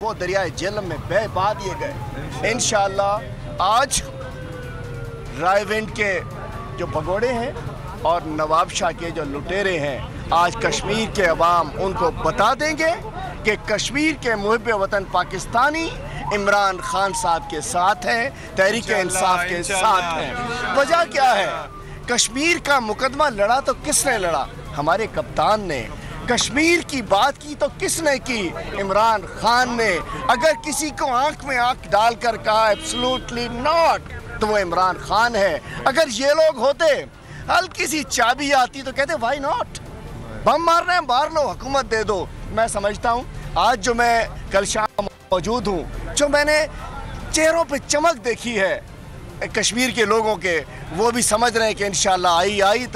वो दरियाए जेलम में बह बहा दिए गए। इंशाअल्लाह आज रायविंड के जो भगोड़े हैं और नवाब शाह के जो लुटेरे हैं, आज कश्मीर के अवाम उनको बता देंगे कि कश्मीर के मुहिब वतन पाकिस्तानी इमरान खान साहब के साथ हैं, तहरीक इंसाफ के साथ हैं। वजह क्या है? कश्मीर का मुकदमा लड़ा तो किसने लड़ा? हमारे कप्तान ने। कश्मीर की बात की तो किसने की? इमरान खान ने। अगर किसी को आंख में आंख डालकर कहा एब्सोल्युटली नॉट, तो वो इमरान खान है। अगर ये लोग होते, हल्की सी चाबी आती तो कहते व्हाई नॉट, बम मारना है मार लो, हुकूमत दे दो। मैं समझता हूँ आज जो मैं कल शाम मौजूद हूँ, जो मैंने चेहरों पे चमक देखी है कश्मीर के लोगों के, वो भी समझ रहे हैं कि इंशाल्लाह आई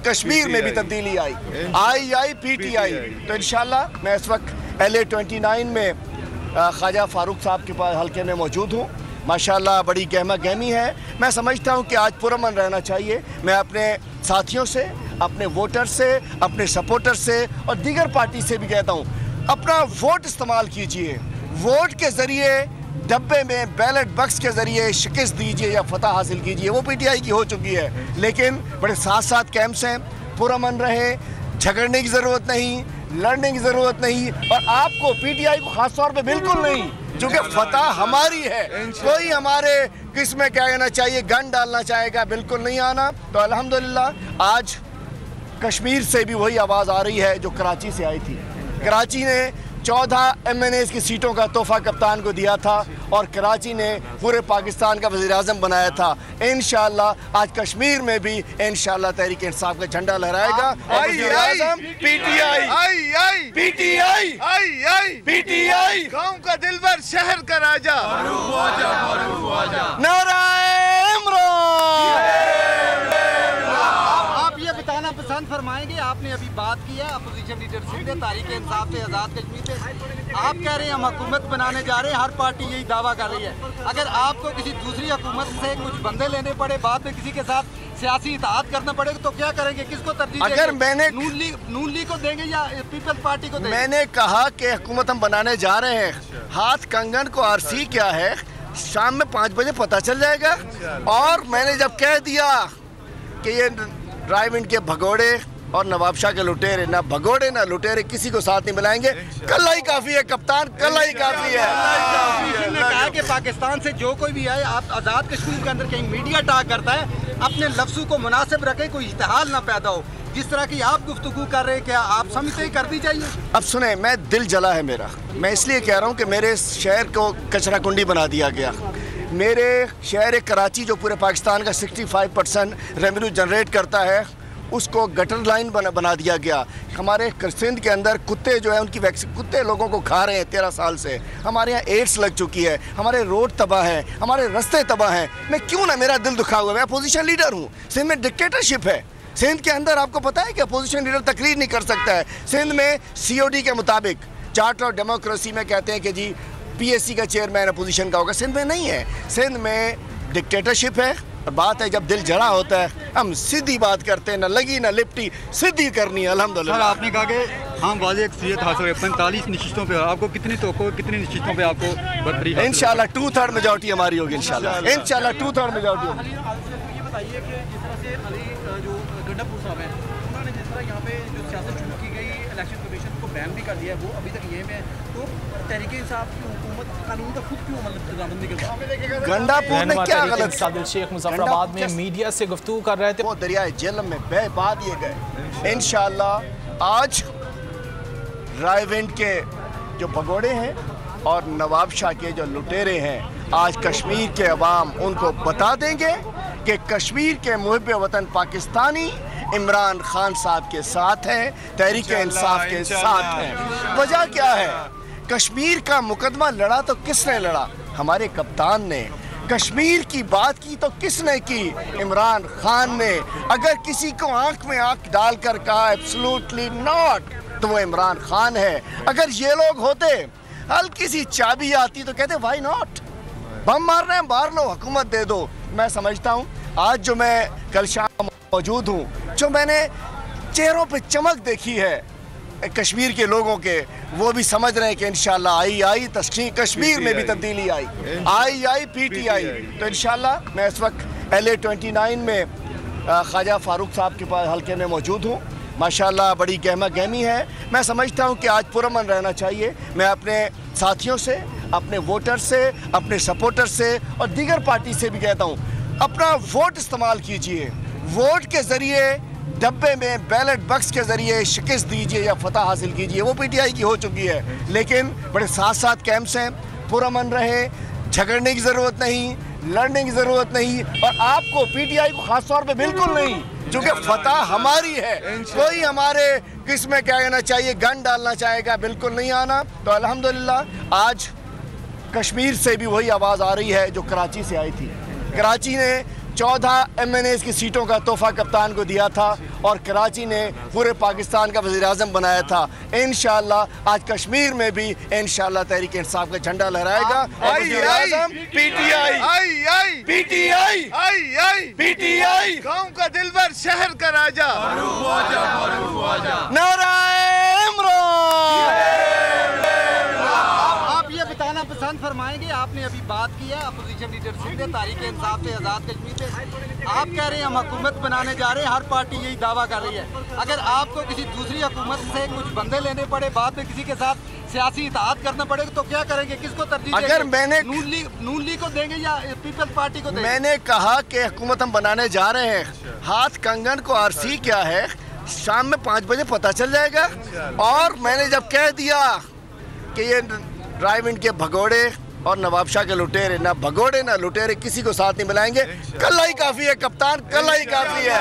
कश्मीर में भी तब्दीली आई PTI। तो इंशाल्लाह मैं इस वक्त LA-29 में ख्वाजा फारूक साहब के पास हल्के में मौजूद हूँ। माशाल्लाह बड़ी गहमा गहमी है। मैं समझता हूँ कि आज पुरअमन रहना चाहिए। मैं अपने साथियों से, अपने वोटर से, अपने सपोर्टर से और दीगर पार्टी से भी कहता हूँ, अपना वोट इस्तेमाल कीजिए। वोट के ज़रिए डब्बे में बैलेट बक्स के ज़रिए शिकस्त दीजिए या फतह हासिल कीजिए। वो PTI की हो चुकी है, लेकिन बड़े साथ साथ कैंप्स हैं। पुरअमन रहे, झगड़ने की ज़रूरत नहीं, लड़ने की ज़रूरत नहीं, और आपको PTI को ख़ास तौर पे बिल्कुल नहीं, क्योंकि फतह हमारी है। कोई हमारे किसमें क्या कहना चाहिए, गन डालना चाहेगा, बिल्कुल नहीं आना। तो अल्हम्दुलिल्लाह आज कश्मीर से भी वही आवाज़ आ रही है जो कराची से आई थी। कराची ने 14 MNAs की सीटों का तोहफा कप्तान को दिया था और कराची ने पूरे पाकिस्तान का वज़ीर-ए-आज़म बनाया था। इंशाअल्लाह आज कश्मीर में भी इंशाअल्लाह तहरीक इंसाफ का झंडा लहराएगा। वज़ीर-ए-आज़म PTI गाँव का दिलबर, शहर का राजा, नाराए इमरान। बताना पसंद फरमाएंगे, आपने अभी बात की है अपोजिशन लीडरशिप ने, तहरीक इंसाफ से, आज़ाद कश्मीर से, आप कह रहे हैं हम हुकूमत बनाने जा रहे हैं, हर पार्टी यही दावा कर रही है। अगर आपको किसी दूसरी हुकूमत से कुछ बंदे लेने पड़े, बाद में किसी के साथ सियासी इत्तेहाद करना पड़े, तो क्या करेंगे? किसको तरजीह देंगे? अगर मैंने नून लीग को देंगे या पीपल्स पार्टी को देंगे? मैंने कहा कि हुकूमत हम बनाने जा रहे हैं। हाथ कंगन को RC क्या है, शाम में 5 बजे पता चल जाएगा। और मैंने जब कह दिया कि ये रायविंड के भगोड़े और नवाब शाह के लुटेरे, ना भगोड़े ना लुटेरे किसी को साथ नहीं मिलाएंगे। कल ही काफी है कप्तान, कल ही काफी है। कहा कि पाकिस्तान से जो कोई भी आए, आप आज़ाद कश्मीर के अंदर कहीं मीडिया टाक करता है, अपने लफ्ज़ों को मुनासिब रखे, कोई इश्तिहाल ना पैदा हो। जिस तरह की आप गुफ्तगू कर रहे हैं, क्या आप समझते ही कर दी चाहिए? अब सुने, मैं दिल जला है मेरा। मैं इसलिए कह रहा हूँ कि मेरे शहर को कचरा कुंडी बना दिया गया। मेरे शहर कराची जो पूरे पाकिस्तान का 65% रेवेन्यू जनरेट करता है, उसको गटर लाइन बना दिया गया। हमारे सिंध के अंदर कुत्ते जो है उनकी वैक्सीन, कुत्ते लोगों को खा रहे हैं 13 साल से। हमारे यहाँ एड्स लग चुकी है, हमारे रोड तबाह हैं, हमारे रास्ते तबाह हैं। मैं क्यों ना, मेरा दिल दुखा हुआ है। मैं अपोजिशन लीडर हूँ। सिंध में डिक्टेटरशिप है। सिंध के अंदर आपको पता है कि अपोजिशन लीडर तकरीर नहीं कर सकता है। सिंध में COD के मुताबिक, चार्टर ऑफ डेमोक्रेसी में कहते हैं कि जी PSC का चेयरमैन अपोजिशन का होगा। सिंध में नहीं है। सिंध में डिक्टेटरशिप है। और बात है जब दिल जड़ा होता है, हम सीधी बात करते हैं, ना लगी ना लिपटी, सीधी करनी है। अल्हम्दुलिल्लाह। सर आपने कहा कि हम वाज़ेह अक्सरियत हासिल है 45 नशिस्तों पे, आपको कितनी नशिस्तों पे आपको बरतरी? इंशाल्लाह 2/3 मेजॉरिटी हमारी होगी। इंशाल्लाह 2/3 मेजॉरिटी होगी। ये बताइए कि जिस तरह से अली जो गंडापुर साहब हैं, उन्होंने जिस तरह यहाँ पे जो सियासत शुरू की गई, इलेक्शन कमीशन को बैन भी कर दिया, वो अभी तक ये में, तो तहरीक इंसाफ की हुकूमत कानून का खुद क्यों मतलब नहीं करता? गंडापुर में क्या गलत? सादिल शेख मुजफ्फराबाद में मीडिया से गुफ्तगू कर रहे थे। वो दरियाए जेलम में बह बहा दिए गए। इंशाल्लाह आज रायविंड के जो भगोड़े हैं और नवाब शाह के जो लुटेरे हैं, आज कश्मीर के अवाम उनको बता देंगे कि कश्मीर के मुहिब वतन पाकिस्तानी इमरान खान साहब के साथ हैं, तहरीक इंसाफ के साथ हैं। वजह क्या है? कश्मीर का मुकदमा लड़ा तो किसने लड़ा? हमारे कप्तान ने। कश्मीर की बात की तो किसने की? इमरान खान ने। अगर किसी को आंख में आंख डालकर कहा एब्सोल्युटली नॉट, तो वो इमरान खान है। अगर ये लोग होते, हल्की सी चाबी आती तो कहते व्हाई नॉट, बम मारना है मार लो, हुकूमत दे दो। मैं समझता हूँ आज जो मैं कल शाम मौजूद हूँ, जो मैंने चेहरों पे चमक देखी है कश्मीर के लोगों के, वो भी समझ रहे हैं कि इंशाल्लाह आई कश्मीर में भी तब्दीली आई PTI। तो इंशाल्लाह मैं इस वक्त LA 29 में ख्वाजा फारूक साहब के पास हल्के में मौजूद हूँ। माशाल्लाह बड़ी गहमा गहमी है। मैं समझता हूँ कि आज पुरअमन रहना चाहिए। मैं अपने साथियों से, अपने वोटर से, अपने सपोर्टर से और दीगर पार्टी से भी कहता हूँ, अपना वोट इस्तेमाल कीजिए। वोट के ज़रिए, डब्बे में बैलेट बक्स के ज़रिए शिकस्त दीजिए या फतह हासिल कीजिए। वो PTI की हो चुकी है, लेकिन बड़े साथ कैंप्स हैं। पुरअमन रहे, झगड़ने की ज़रूरत नहीं, लड़ने की ज़रूरत नहीं। और आपको PTI को ख़ास तौर पे बिल्कुल नहीं, क्योंकि फतह हमारी है। कोई हमारे किसमें क्या कहना चाहिए, गन डालना चाहेगा, बिल्कुल नहीं आना। तो अल्हम्दुलिल्लाह आज कश्मीर से भी वही आवाज़ आ रही है जो कराची से आई थी। कराची ने 14 MNAs की सीटों का तोहफा कप्तान को दिया था और कराची ने पूरे पाकिस्तान का वज़ीर-ए-आज़म बनाया था। इंशाअल्लाह आज कश्मीर में भी इंशाअल्लाह तहरीक इंसाफ का झंडा लहराएगा। PTI गाँव का दिलबर, शहर का राजा। नाराए इमरान। आप ये बताना पसंद फरमाएंगे, आपने अभी बात की है अपोजिशन लीडर सिंध ने तारीख इंसाफ से आज़ाद कश्मीर पे, आप कह रहे हैं हम हुकूमत बनाने जा रहे हैं, हर पार्टी यही दावा कर रही है। अगर आपको किसी दूसरी हुकूमत से कुछ बंदे लेने पड़े, बाद में किसी के साथ सियासी इत्तेहाद करना पड़ेगा, तो क्या करेंगे? किसको तरजीह देंगे? अगर मैंने नून लीग को देंगे या पीपल्स पार्टी को देंगे? मैंने कहा कि हुकूमत हम बनाने जा रहे हैं। हाथ कंगन को RC क्या है, शाम में 5 बजे पता चल जाएगा। और मैंने जब कह दिया कि ये ड्राइव-इन के भगोड़े और नवाब शाह के लुटेरे, ना भगोड़े ना लुटेरे किसी को साथ नहीं मिलाएंगे। कल ही काफ़ी है कप्तान, कल ही काफ़ी है।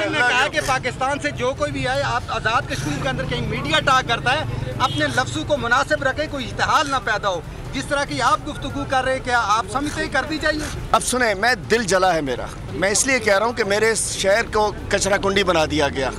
ने कहा कि पाकिस्तान से जो कोई भी आए, आप आज़ाद कश्मीर के अंदर कहीं मीडिया टाक करता है, अपने लफ्ज़ों को मुनासिब रखें, कोई इश्तिहाल ना पैदा हो। जिस तरह की आप गुफ्तगू कर रहे हैं, क्या आप समझते ही कर दी चाहिए? अब सुने, मैं दिल जला है मेरा। मैं इसलिए कह रहा हूँ कि मेरे शहर को कचरा कुंडी बना दिया गया।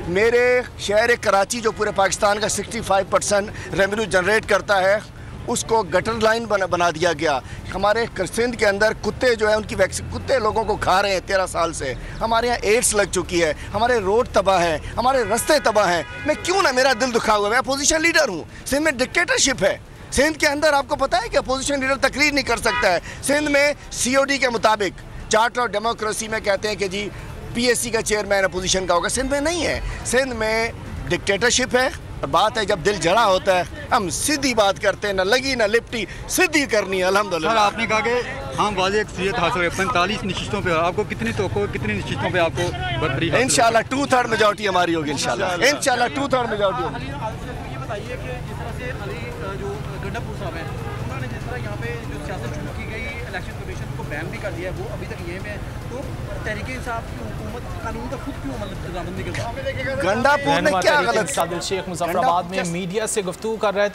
मेरे शहर कराची जो पूरे पाकिस्तान का 65% रेवेन्यू जनरेट करता है, उसको गटर लाइन बना दिया गया। हमारे सिंध के अंदर कुत्ते जो है उनकी वैक्सीन, कुत्ते लोगों को खा रहे हैं 13 साल से। हमारे यहाँ एड्स लग चुकी है, हमारे रोड तबाह हैं, हमारे रास्ते तबाह हैं। मैं क्यों ना, मेरा दिल दुखा हुआ है। मैं अपोजिशन लीडर हूँ। सिंध में डिक्टेटरशिप है। सिंध के अंदर आपको पता है कि अपोजिशन लीडर तकरीर नहीं कर सकता है। सिंध में COD के मुताबिक, चार्टर ऑफ डेमोक्रेसी में कहते हैं कि जी PSC का चेयरमैन अपोजिशन का होगा। सिंध में नहीं है। सिंध में डिक्टेटरशिप है। और बात है जब दिल जला होता है, हम सीधी बात करते हैं, ना लगी ना लिपटी, सीधी करनी है। अल्हम्दुलिल्लाह। सर आपने कहा कि हम वाज़ेह अक्सरियत हासिल है 45 नशिस्तों पे, आपको कितनी तोक़ो, कितनी नशिस्तों पे आपको बढ़तरी? इंशाल्लाह 2/3 मेजॉरिटी हमारी होगी। इंशाल्लाह 2/3 मेजॉरिटी होगी। ये बताइए कि जिस तरह से अली जो गंडापुर साहब हैं, उन्होंने जिस तरह यहाँ पे जो सियासत शुरू की गई, इलेक्शन कमीशन को बैन भी कर दिया, वो अभी तक यहीं पे है। तो तहरीक इंसाफ की हुकूमत कानून का खुद क्यों अमल रजामंदी के बाद? गंडापुर में क्या गलत? सादिल शेख मुजफ्फराबाद में मीडिया से गुफ्तगू कर रहे थे।